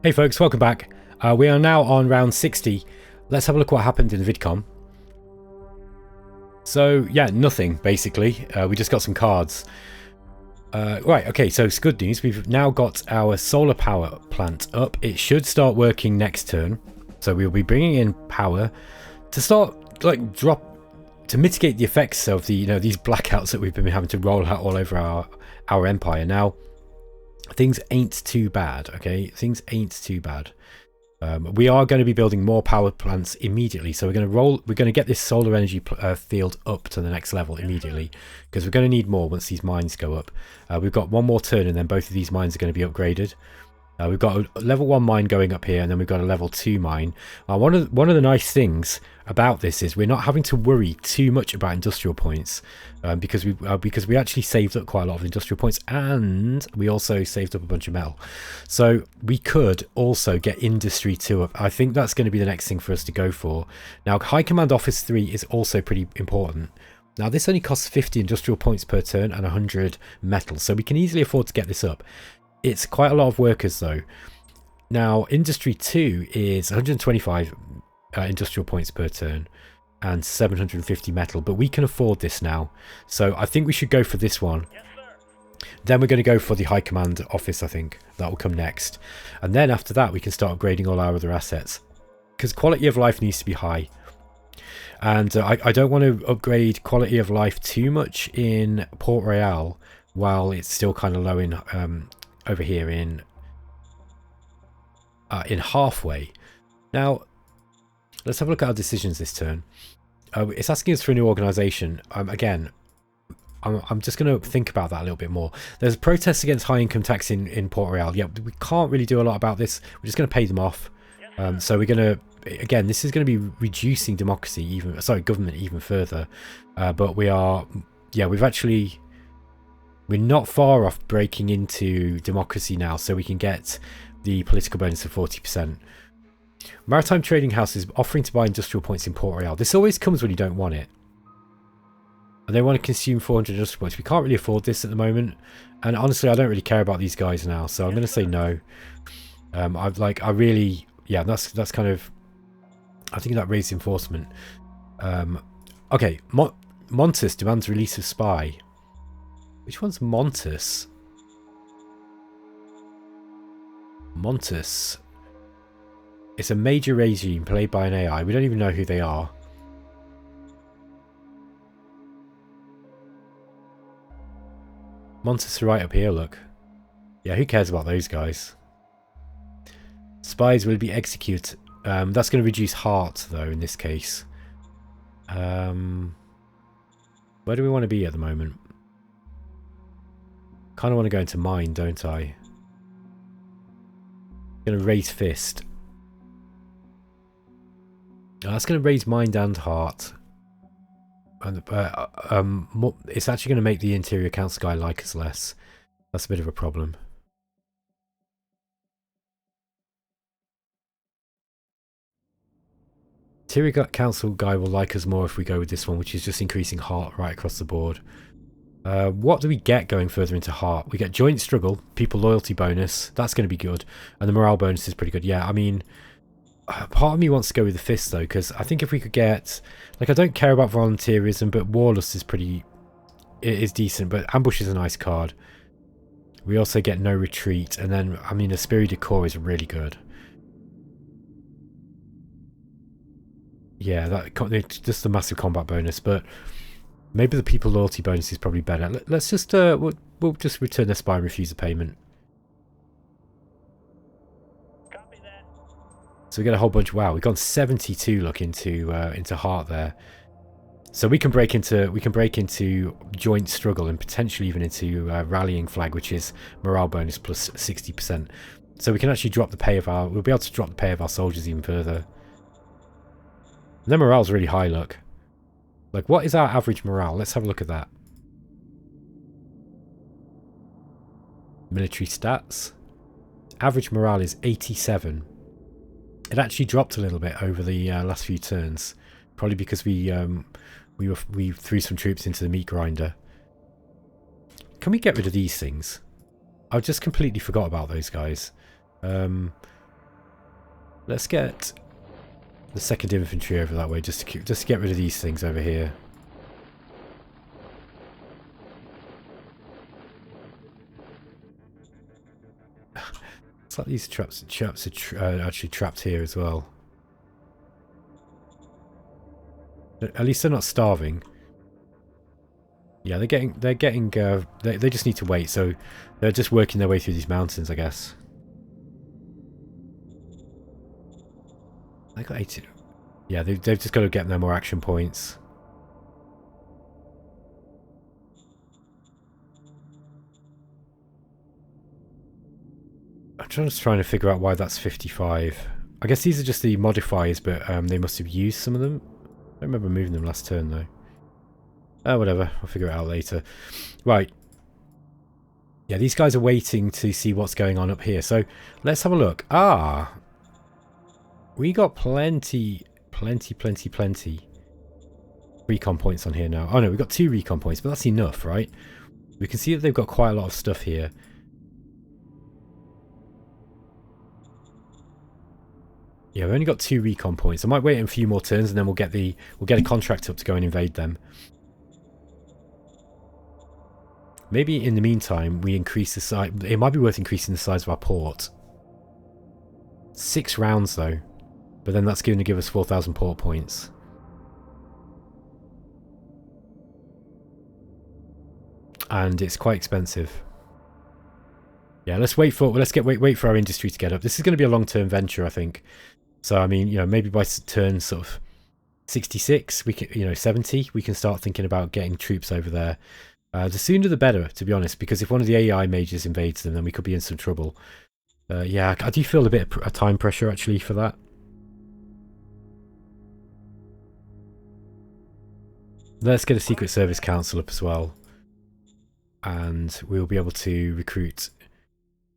Hey folks, welcome back. We are now on round 60. Let's have a look what happened in the VidCon. So yeah, nothing basically. We just got some cards. Right, okay, so it's good news. We've now got our solar power plant up. It should start working next turn. So we'll be bringing in power to start to mitigate the effects of the these blackouts that we've been having to roll out all over our empire. Now things ain't too bad, okay? Things ain't too bad. We are going to be building more power plants immediately, so we're going to get this solar energy field up to the next level immediately, because we're going to need more once these mines go up. We've got one more turn and then both of these mines are going to be upgraded. We've got a level 1 mine going up here, and then we've got a level 2 mine. One of the nice things about this is we're not having to worry too much about industrial points, because we actually saved up quite a lot of industrial points, and we also saved up a bunch of metal. So we could also get industry 2 up. I think that's going to be the next thing for us to go for. Now, High Command Office 3 is also pretty important. Now, this only costs 50 industrial points per turn and 100 metal, so we can easily afford to get this up. It's quite a lot of workers though. Now, Industry 2 is 125 industrial points per turn and 750 metal, but we can afford this now. So I think we should go for this one. Yes, then we're going to go for the High Command Office, I think. That will come next. And then after that, we can start upgrading all our other assets. Because quality of life needs to be high. And I don't want to upgrade quality of life too much in Port Royal while it's still kind of low in... over here in halfway. Now let's have a look at our decisions this turn. It's asking us for a new organization. Again, I'm just going to think about that a little bit more. There's protests against high income tax in Port Royal. Yeah, we can't really do a lot about this. We're just going to pay them off. So we're going to, again, this is going to be reducing democracy government even further. But we are, yeah, we're not far off breaking into democracy now, so we can get the political bonus of 40%. Maritime Trading House is offering to buy industrial points in Port Royal. This always comes when you don't want it. And they want to consume 400 industrial points. We can't really afford this at the moment. And honestly, I don't really care about these guys now, so I'm going to say no. Yeah, that's kind of... I think that raised enforcement. Okay, Montes demands release of spy. Which one's Montes? Montes. It's a major regime played by an AI. We don't even know who they are. Montes are right up here, look. Yeah, who cares about those guys? Spies will be executed. That's going to reduce heart, though, in this case. Where do we want to be at the moment? Kind of want to go into mine, don't I? Going to raise fist. That's going to raise mind and heart. And it's actually going to make the interior council guy like us less. That's a bit of a problem. Interior council guy will like us more if we go with this one, which is just increasing heart right across the board. What do we get going further into heart? We get joint struggle, people loyalty bonus. That's going to be good. And the morale bonus is pretty good. Yeah, I mean, part of me wants to go with the fist, though, because I think if we could get... Like, I don't care about volunteerism, but warlust is pretty... It is decent, but ambush is a nice card. We also get no retreat. And then, I mean, Esprit de Corps is really good. Yeah, just the massive combat bonus, but... Maybe the people loyalty bonus is probably better. Let's just we'll just return the spy and refuse the payment. Copy that. So we get a whole bunch. Wow, we've gone 72 look into heart there. So we can break into joint struggle and potentially even into rallying flag, which is morale bonus plus 60%. So we can actually drop the pay of our. We'll be able to drop the pay of our soldiers even further. And their morale's really high. Look. Like, what is our average morale? Let's have a look at that. Military stats. Average morale is 87. It actually dropped a little bit over the last few turns, probably because we threw some troops into the meat grinder. Can we get rid of these things? I just completely forgot about those guys. Let's get the 2nd infantry over that way, just to get rid of these things over here. It's like these traps are actually trapped here as well. At least they're not starving. Yeah, they just need to wait, so they're just working their way through these mountains, I guess. They got 80. Yeah, they've just got to get their more action points. I'm just trying to figure out why that's 55. I guess these are just the modifiers, but they must have used some of them. I don't remember moving them last turn, though. Oh, whatever. I'll figure it out later. Right. Yeah, these guys are waiting to see what's going on up here. So, let's have a look. Ah! We got plenty recon points on here now. Oh, no, we've got 2 recon points, but that's enough, right? We can see that they've got quite a lot of stuff here. Yeah, we've only got 2 recon points. I might wait a few more turns and then we'll get a contract up to go and invade them. Maybe in the meantime we increase the size. It might be worth increasing the size of our port. 6 rounds though, but then that's going to give us 4,000 port points. And it's quite expensive. Yeah, let's wait for our industry to get up. This is going to be a long-term venture, I think. So I mean, you know, maybe by turn sort of 66, we can, you know, 70, we can start thinking about getting troops over there. The sooner the better, to be honest, because if one of the AI mages invades them, then we could be in some trouble. Yeah, I do feel a bit of time pressure actually for that. Let's get a Secret Service Council up as well, and we'll be able to recruit.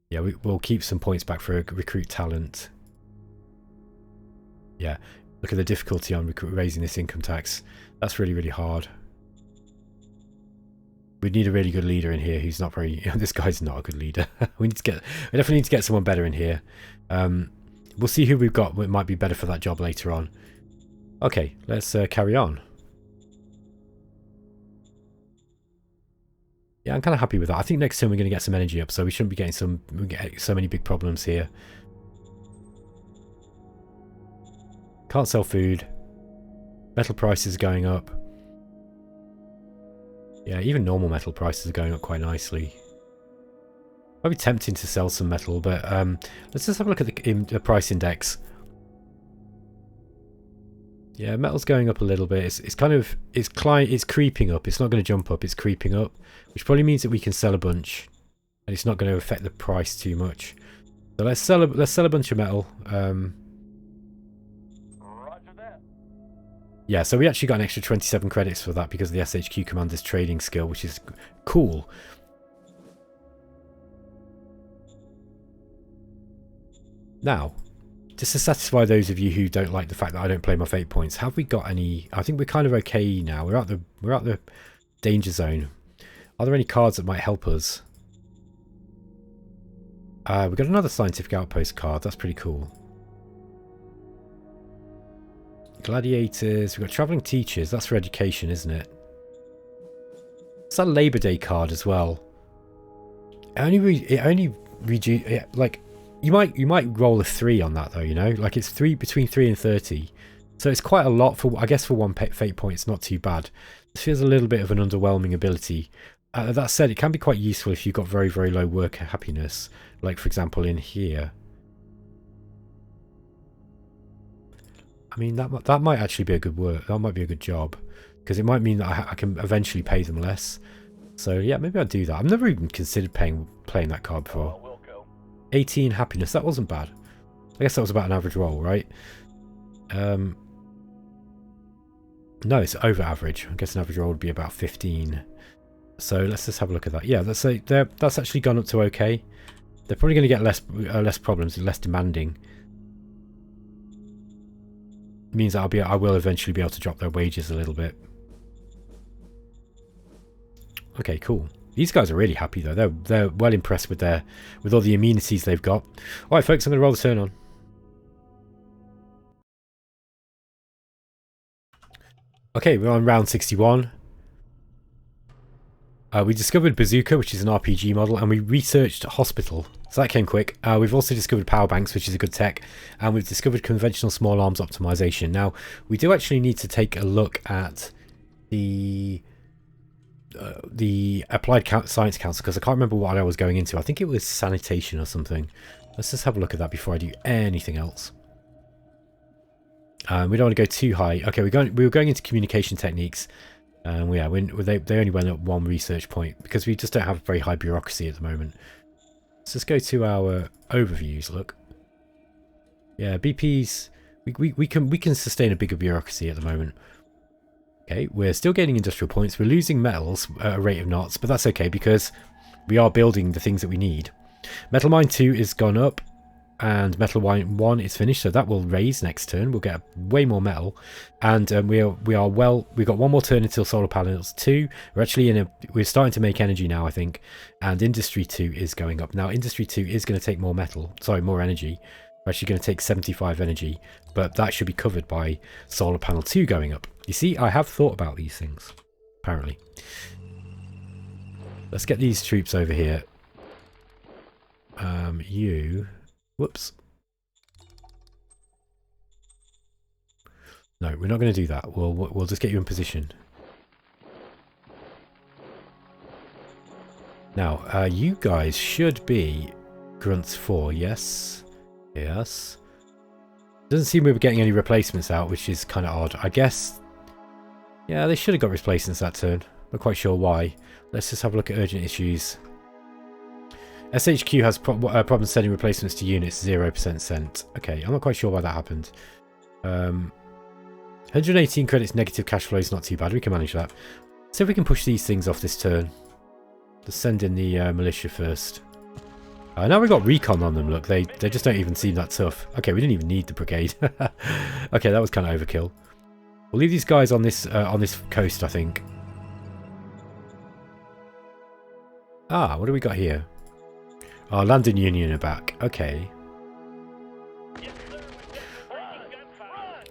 Yeah, we'll keep some points back for recruit talent. Yeah, look at the difficulty on raising this income tax. That's really, really hard. We need a really good leader in here who's not very... You know, this guy's not a good leader. We definitely need to get someone better in here. We'll see who we've got. It might be better for that job later on. Okay, let's carry on. Yeah, I'm kind of happy with that. I think next turn we're going to get some energy up, so we shouldn't be getting so many big problems here. Can't sell food. Metal prices are going up. Yeah, even normal metal prices are going up quite nicely. Might be tempting to sell some metal, but let's just have a look at the price index. Yeah, metal's going up a little bit. It's creeping up. It's not going to jump up. It's creeping up, which probably means that we can sell a bunch, and it's not going to affect the price too much. So let's sell a bunch of metal. Yeah, so we actually got an extra 27 credits for that because of the SHQ Commander's trading skill, which is cool. Now, just to satisfy those of you who don't like the fact that I don't play my fate points, have we got any... I think we're kind of okay now. We're out the danger zone. Are there any cards that might help us? We've got another scientific outpost card. That's pretty cool. Gladiators, we've got travelling teachers, that's for education, isn't it? It's that Labour Day card as well. Like, you might roll a 3 on that though, you know? Like it's between 3 and 30. So it's quite a lot for, I guess for one fate point, it's not too bad. This feels a little bit of an underwhelming ability. That said, it can be quite useful if you've got very, very low worker happiness. Like for example in here. I mean, that might actually be a good work. That might be a good job, because it might mean that I can eventually pay them less. So yeah, maybe I'll do that. I've never even considered playing that card before. 18 happiness. That wasn't bad. I guess that was about an average roll, right? No, it's over average. I guess an average roll would be about 15. So let's just have a look at that. Yeah, let's say that's actually gone up to okay. They're probably going to get less problems and less demanding. Means that I will eventually be able to drop their wages a little bit. Okay, cool. These guys are really happy though. They're well impressed with all the amenities they've got. All right, folks, I'm going to roll the turn on. Okay, we're on round 61. We discovered Bazooka, which is an RPG model, and we researched Hospital. So that came quick. We've also discovered Power Banks, which is a good tech, and we've discovered Conventional Small Arms Optimization. Now, we do actually need to take a look at the Applied Science Council, because I can't remember what I was going into. I think it was sanitation or something. Let's just have a look at that before I do anything else. We don't want to go too high. Okay, we were going into communication techniques. Yeah, they only went at one research point because we just don't have very high bureaucracy at the moment. Let's just go to our overviews. Look, yeah, BP's we can sustain a bigger bureaucracy at the moment. Okay, we're still gaining industrial points. We're losing metals at a rate of knots, but that's okay because we are building the things that we need. Metal Mine 2 is gone up. And Metal Mine 1 is finished, so that will raise next turn. We'll get way more metal, and we've got one more turn until solar panels 2. We're starting to make energy now, I think, and Industry 2 is going up. Now Industry 2 is going to take more more energy. We're actually going to take 75 energy, but that should be covered by solar panel 2 going up. You see, I have thought about these things, apparently. Let's get these troops over here. Whoops. No, we're not going to do that. We'll just get you in position. Now, you guys should be Grunts 4, yes? Yes. Doesn't seem we were getting any replacements out, which is kind of odd. I guess, yeah, they should have got replacements that turn. Not quite sure why. Let's just have a look at urgent issues. SHQ has problems sending replacements to units, 0% sent. Okay, I'm not quite sure why that happened. 118 credits negative cash flow is not too bad. We can manage that. See if we can push these things off this turn. Let's send in the militia first. Now we've got recon on them. Look, they just don't even seem that tough. Okay, we didn't even need the brigade. Okay, that was kind of overkill. We'll leave these guys on this coast, I think. Ah, what do we got here? Oh, London Union are back. Okay.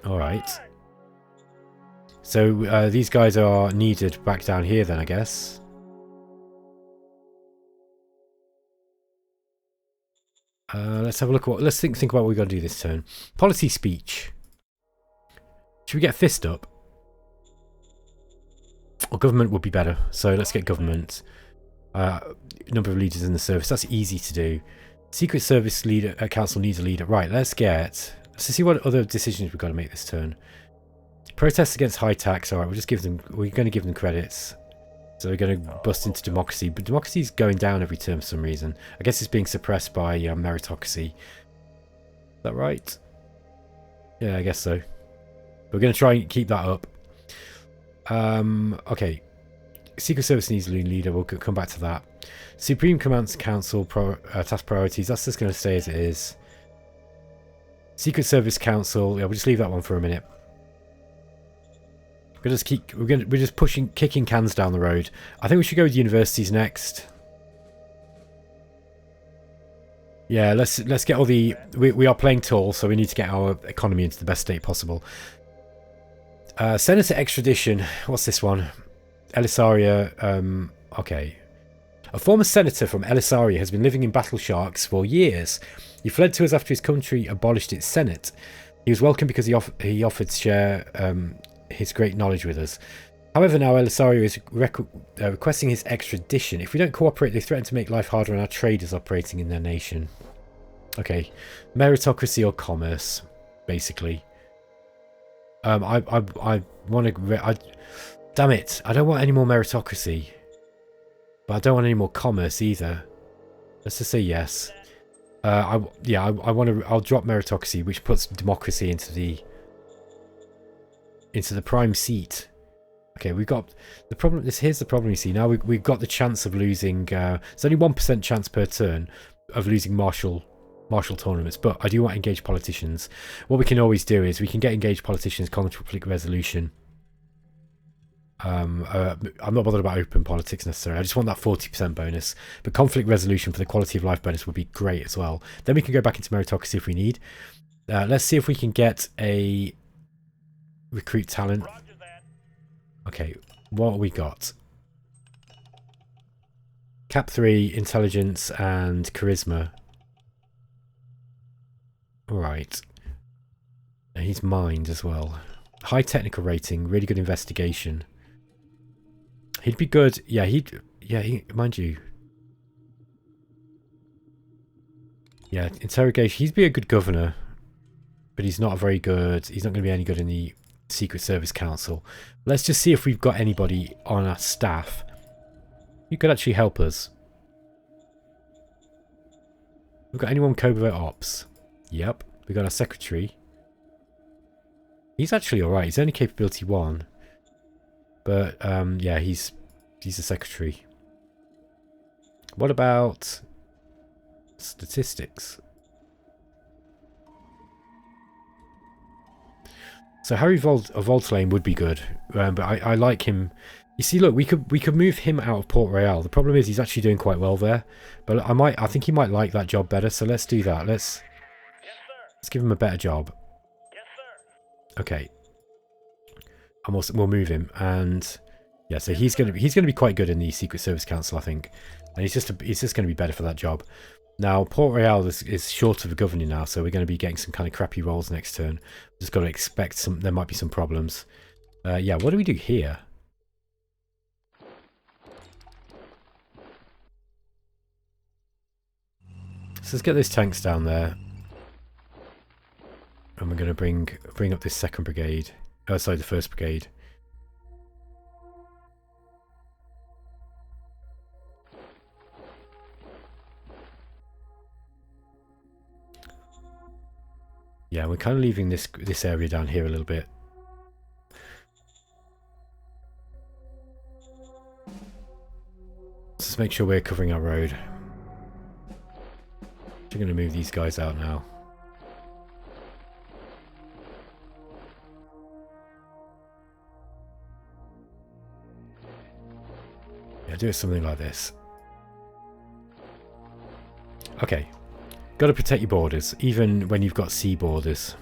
Alright. So, these guys are needed back down here then, I guess. Let's have a look at let's think about what we're going to do this turn. Policy speech. Should we get fist up? Or government would be better. So, let's get government. Number of leaders in the service. That's easy to do. Secret Service leader, council needs a leader. Right, let's see what other decisions we've got to make this turn. Protests against high tax. All right, we're going to give them credits. So we're going to bust into democracy, but democracy is going down every term for some reason. I guess it's being suppressed by meritocracy. Is that right? Yeah, I guess so. We're going to try and keep that up. Okay. Secret Service needs a leader. We'll come back to that. Supreme Command Council task priorities. That's just going to stay as it is. Secret Service Council. Yeah, we'll just leave that one for a minute. We're just kicking cans down the road. I think we should go with universities next. Yeah, let's get all the. We are playing tall, so we need to get our economy into the best state possible. Senator extradition. What's this one? Elisaria, okay. A former senator from Elisaria has been living in Battle Sharks for years. He fled to us after his country abolished its senate. He was welcomed because he offered to share his great knowledge with us. However, now Elisaria is requesting his extradition. If we don't cooperate, they threaten to make life harder on our traders operating in their nation. Okay, meritocracy or commerce, basically. I want to. Damn it! I don't want any more meritocracy, but I don't want any more commerce either. Let's just say yes. I want to. I'll drop meritocracy, which puts democracy into the prime seat. Okay, we've got the problem. Here's the problem. You see, now we've got the chance of losing. It's only 1% chance per turn of losing martial tournaments, but I do want engaged politicians. What we can always do is we can get engaged politicians conflict resolution. I'm not bothered about open politics necessarily. I just want that 40% bonus. But conflict resolution for the quality of life bonus would be great as well. Then we can go back into meritocracy if we need. Let's see if we can get a recruit talent. Okay, what have we got? Cap 3, intelligence and charisma. Alright. And he's mind as well. High technical rating, really good investigation. He'd be good. Yeah, mind you. Yeah, interrogation. He'd be a good governor, but he's not very good. He's not going to be any good in the Secret Service Council. Let's just see if we've got anybody on our staff who could actually help us. We've got anyone covert ops? Yep. We've got our secretary. He's actually alright. He's only capability 1. But, yeah, he's a secretary. What about statistics? So Harry Voltlane would be good, but I like him. You see, look, we could move him out of Port Royal. The problem is he's actually doing quite well there, but I think he might like that job better. So let's do that. Let's give him a better job. Okay, and we'll move him, and yeah, so he's gonna be quite good in the Secret Service Council, I think, and he's just gonna be better for that job. Now, Port Royal is short of a governor now, so we're going to be getting some kind of crappy rolls next turn. Just got to expect there might be some problems. Yeah, what do we do here? So let's get those tanks down there. And we're going to bring up this second brigade. Oh, sorry, the first brigade. Yeah, we're kind of leaving this area down here a little bit. Let's just make sure we're covering our road. We're going to move these guys out now. Yeah, do it something like this. Okay. Got to protect your borders, even when you've got sea borders.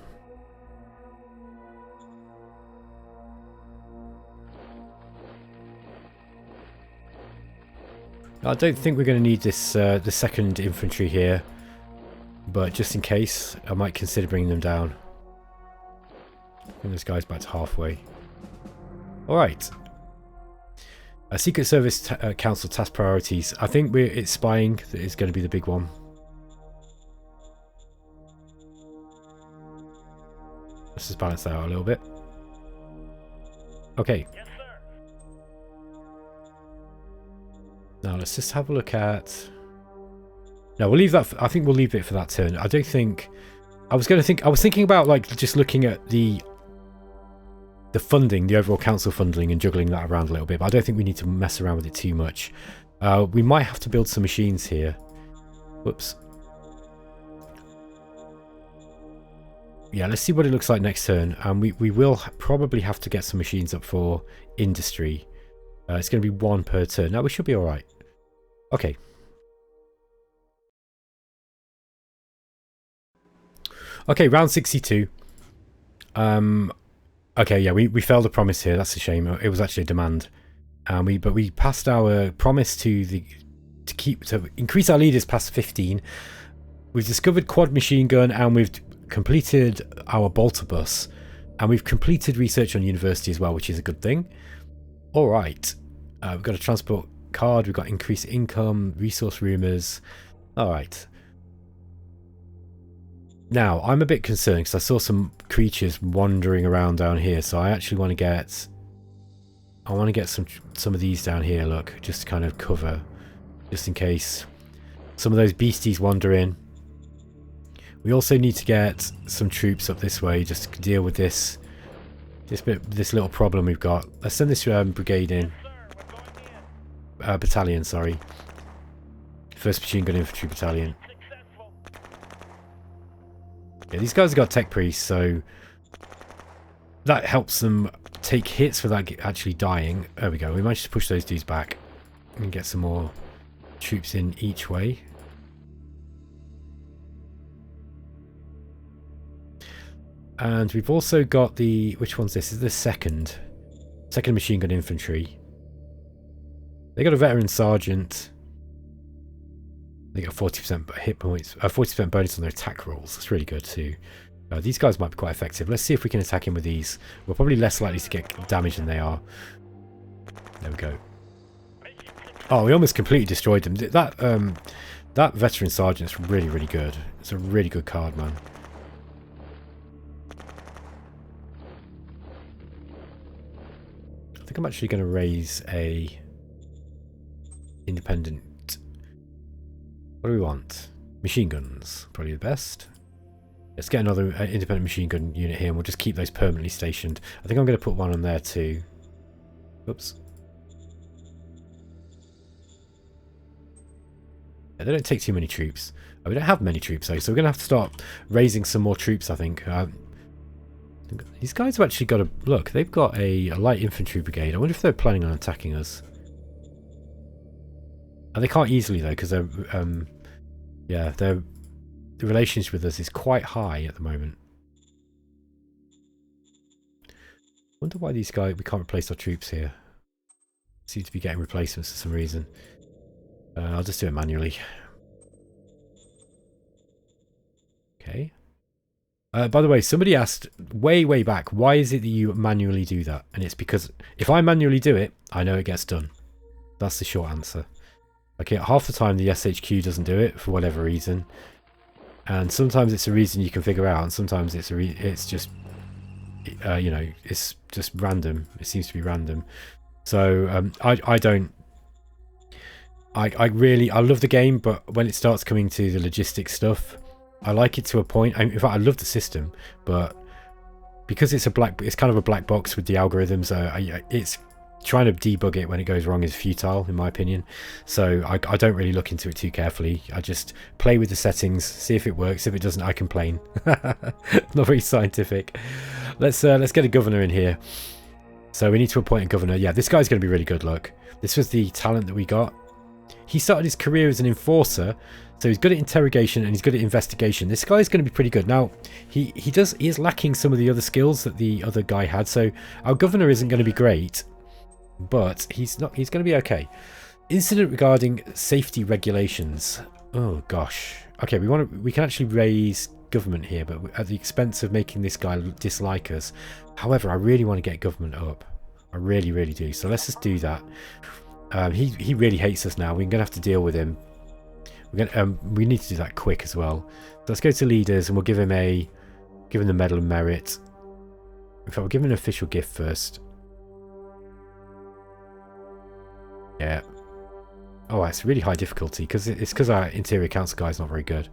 I don't think we're going to need this the second infantry here, but just in case, I might consider bringing them down. Bring those guys back to halfway. Alright. Secret Service Council task priorities. I think it's spying that is going to be the big one. Let's just balance that out a little bit. Okay. Yes, sir. Now let's just have a look at... No, we'll leave that. I think we'll leave it for that turn. I don't think... I was thinking about like just looking at the funding, the overall council funding, and juggling that around a little bit. But I don't think we need to mess around with it too much. We might have to build some machines here. Whoops. Yeah, let's see what it looks like next turn. And we will probably have to get some machines up for industry. It's going to be 1 per turn. Now we should be all right. Okay. Okay, round 62. Okay, yeah, we failed a promise here. That's a shame. It was actually a demand. But we passed our promise to increase our leaders past 15. We've discovered quad machine gun, and we've completed our bolter bus, and we've completed research on university as well, which is a good thing. All right, we've got a transport card, we've got increased income, resource rumors. All right. Now I'm a bit concerned because I saw some creatures wandering around down here, so I actually want to get some of these down here. Look, just to kind of cover, just in case some of those beasties wander in. We also need to get some troops up this way just to deal with this little problem we've got. Let's send this brigade in. Battalion, sorry. 1st Machine Gun Infantry Battalion. Yeah, these guys have got tech priests, so that helps them take hits without actually dying. There we go. We managed to push those dudes back and get some more troops in each way. And we've also got the... Which one's this? This is the second. Second machine gun infantry. They got a veteran sergeant. They got 40% hit points, 40% bonus on their attack rolls. That's really good too. These guys might be quite effective. Let's see if we can attack him with these. We're probably less likely to get damage than they are. There we go. Oh, we almost completely destroyed them. That veteran sergeant's really, really good. It's a really good card, man. I think I'm actually going to raise a independent. What do we want? Machine guns, probably the best. Let's get another independent machine gun unit here, and we'll just keep those permanently stationed. I think I'm going to put one on there too. Oops. Yeah, they don't take too many troops. We don't have many troops though, so we're going to have to start raising some more troops, I think. These guys have actually got a... Look, they've got a light infantry brigade. I wonder if they're planning on attacking us. And they can't easily though, because they're... yeah, the relationship with us is quite high at the moment. Wonder why these guys... We can't replace our troops here. Seem to be getting replacements for some reason. I'll just do it manually. Okay. By the way, somebody asked way back, why is it that you manually do that? And it's because if I manually do it, I know it gets done. That's the short answer. Okay, half the time the SHQ doesn't do it for whatever reason. And sometimes it's a reason you can figure out, and sometimes it's just, you know, it's just random. It seems to be random. So I don't... I love the game, but when it starts coming to the logistics stuff, I like it to a point. In fact, I love the system, but because it's kind of a black box with the algorithms. It's trying to debug it when it goes wrong is futile, in my opinion. So I don't really look into it too carefully. I just play with the settings, see if it works. If it doesn't, I complain. Not very scientific. Let's get a governor in here. So we need to appoint a governor. Yeah, this guy's going to be really good. Look, this was the talent that we got. He started his career as an enforcer, so he's good at interrogation and he's good at investigation. This guy's going to be pretty good. Now, he is lacking some of the other skills that the other guy had, so our governor isn't going to be great, but he's going to be okay. Incident regarding safety regulations. Oh gosh. Okay, we can actually raise government here, but at the expense of making this guy dislike us. However, I really want to get government up. I really do. So let's just do that. He really hates us now. We're going to have to deal with him. We need to do that quick as well. So let's go to leaders and we'll give him the Medal of Merit. In fact, we'll give him an official gift first. Yeah. Oh, it's really high difficulty because our interior council guy is not very good.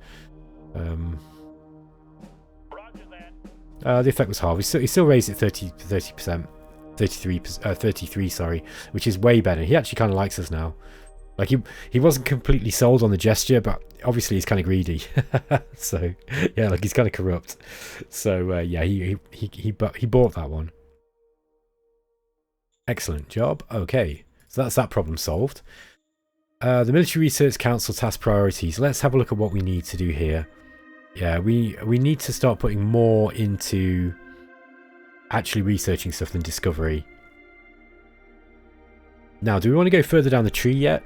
The effect was hard. He still raised it 30%. 33, sorry, which is way better. He actually kind of likes us now. Like he wasn't completely sold on the gesture, but obviously he's kind of greedy. So yeah, like he's kind of corrupt. So yeah, he bought that one. Excellent job. Okay, so that's that problem solved. The Military Research Council task priorities. Let's have a look at what we need to do here. Yeah, we need to start putting more into actually researching stuff than discovery. Now, do we want to go further down the tree yet?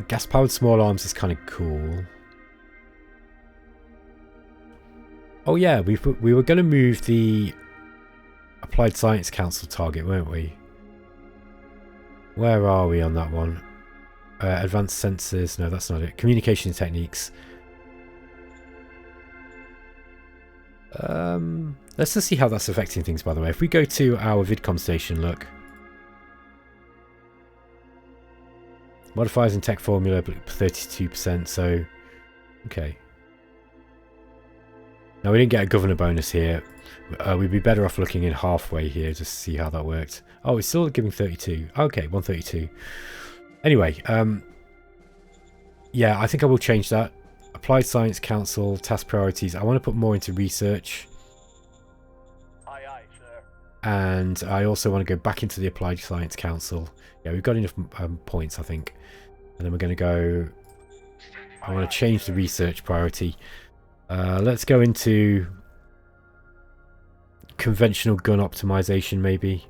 Gas-powered small arms is kind of cool. Oh yeah, we were going to move the Applied Science Council target, weren't we? Where are we on that one? Advanced sensors. No, that's not it. Communication techniques. Let's just see how that's affecting things, by the way. If we go to our VidCom station, look. Modifiers in tech formula, 32%, so... Okay. Now, we didn't get a governor bonus here. We'd be better off looking in halfway here just to see how that worked. Oh, it's still giving 32. Okay, 132. Anyway, yeah, I think I will change that. Applied Science Council, task priorities. I want to put more into research. Aye, aye, sir. And I also want to go back into the Applied Science Council. Yeah, we've got enough points, I think. And then we're going to go... I want to change the research priority. Let's go into conventional gun optimization, maybe.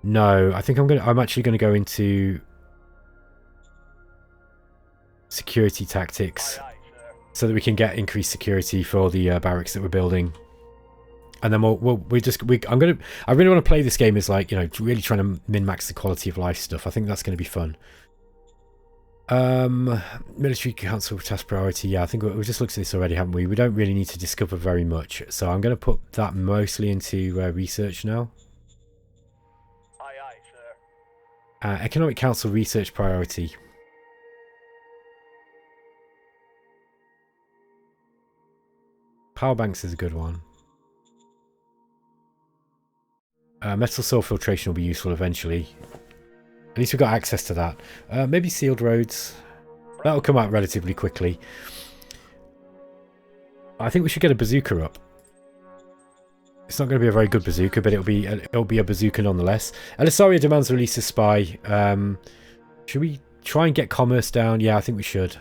No, I think I'm actually gonna go into security tactics, so that we can get increased security for the barracks that we're building. And then I really want to play this game as, like, you know, really trying to min-max the quality of life stuff. I think that's going to be fun. Military Council task priority. Yeah, I think we've just looked at this already, haven't we? We don't really need to discover very much, so I'm going to put that mostly into research now. Aye, aye, sir. Economic Council research priority. Power banks is a good one. Metal soil filtration will be useful eventually. At least we've got access to that. Maybe sealed roads. That'll come out relatively quickly. I think we should get a bazooka up. It's not going to be a very good bazooka, but it'll be a bazooka nonetheless. Elisaria demands release of spy. Should we try and get commerce down? Yeah, I think we should.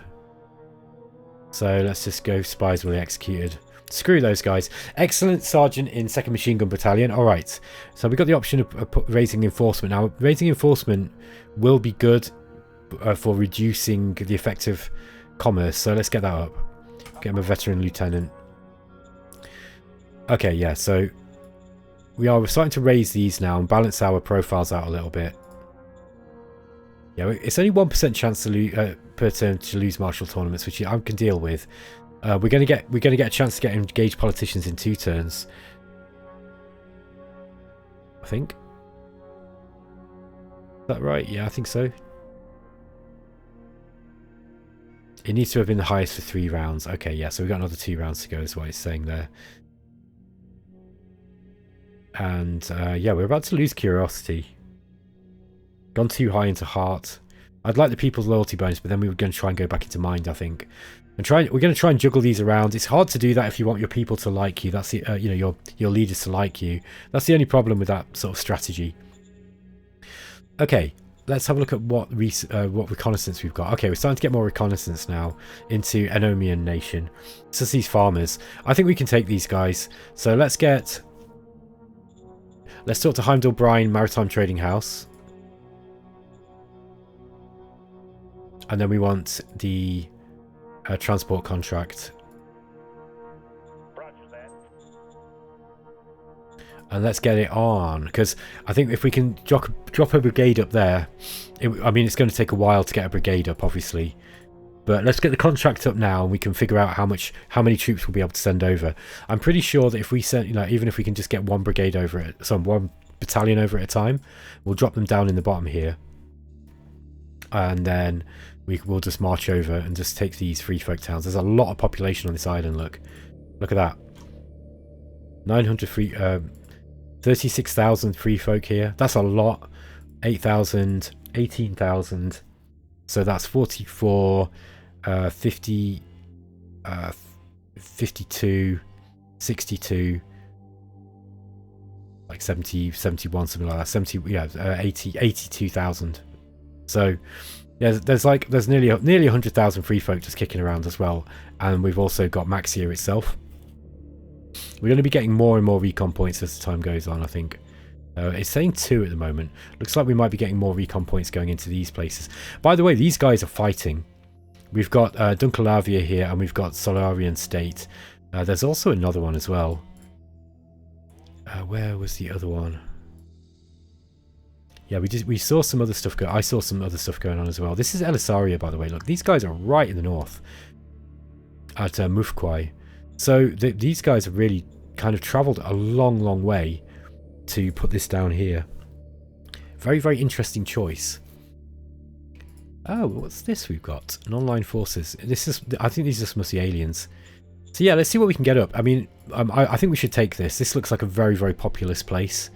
So let's just go spies will be executed. Screw those guys. Excellent sergeant in 2nd Machine Gun Battalion. Alright, so we've got the option of raising enforcement. Now, raising enforcement will be good for reducing the effect of commerce. So let's get that up. Get him a veteran lieutenant. Okay, yeah, so we're starting to raise these now and balance our profiles out a little bit. Yeah, it's only 1% chance to per turn to lose martial tournaments, which I can deal with. We're gonna get a chance to get engaged politicians in 2 turns. I think. Is that right? Yeah, I think so. It needs to have been the highest for 3 rounds. Okay, yeah, so we've got another 2 rounds to go, is what it's saying there. And yeah, we're about to lose curiosity. Gone too high into heart. I'd like the people's loyalty bonus, but then we were going to try and go back into mind, I think. And we're going to try and juggle these around. It's hard to do that if you want your people to like you. That's the you know, your leaders to like you. That's the only problem with that sort of strategy. Okay, let's have a look at what reconnaissance we've got. Okay, we're starting to get more reconnaissance now into Enomian Nation. It's just these farmers. I think we can take these guys. So let's talk to Heimdall Brine Maritime Trading House. And then we want the transport contract. And let's get it on, because I think if we can drop a brigade up there, I mean, it's going to take a while to get a brigade up, obviously. But let's get the contract up now, and we can figure out how many troops we'll be able to send over. I'm pretty sure that if we send, you know, even if we can just get one brigade over it, one battalion over at a time, we'll drop them down in the bottom here, and then we'll just march over and just take these free folk towns. There's a lot of population on this island. Look at that. 900 free, 36,000 free folk here. That's a lot. 8,000, 18,000. So that's 44, 50, 52, 62, like 70, 71, something like that. 70, yeah, 80, 82,000. So yeah, there's nearly 100,000 free folk just kicking around as well, and we've also got Maxia itself. We're going to be getting more and more recon points as the time goes on, I think. It's saying 2 at the moment. Looks like we might be getting more recon points going into these places. By the way, these guys are fighting. We've got Dunkelavia here, and we've got Solarian State. There's also another one as well. Where was the other one? Yeah, we saw some other stuff I saw some other stuff going on as well. This is Elisaria, by the way. Look, these guys are right in the north at Mufquai. So these guys have really kind of travelled a long way to put this down here. Very, very interesting choice. Oh, what's this we've got? Non-line forces. I think these just must be aliens. So yeah, let's see what we can get up. I mean, I think we should take this. This looks like a very, very populous place.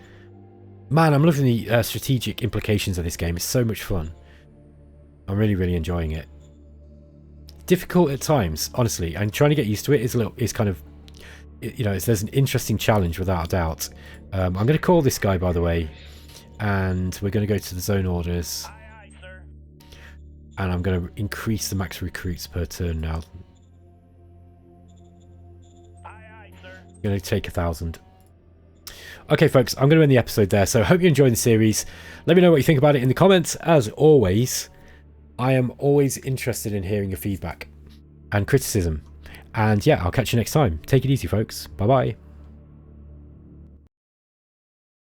Man, I'm loving the strategic implications of this game. It's so much fun. I'm really, really enjoying it. Difficult at times, honestly, and trying to get used to it is kind of, you know, there's an interesting challenge without a doubt. I'm going to call this guy, by the way, and we're going to go to the zone orders. Aye, aye, sir. And I'm going to increase the max recruits per turn now. Aye, sir. I'm going to take 1,000. Okay, folks, I'm going to end the episode there. So hope you enjoyed the series. Let me know what you think about it in the comments. As always, I am always interested in hearing your feedback and criticism. And yeah, I'll catch you next time. Take it easy, folks. Bye-bye.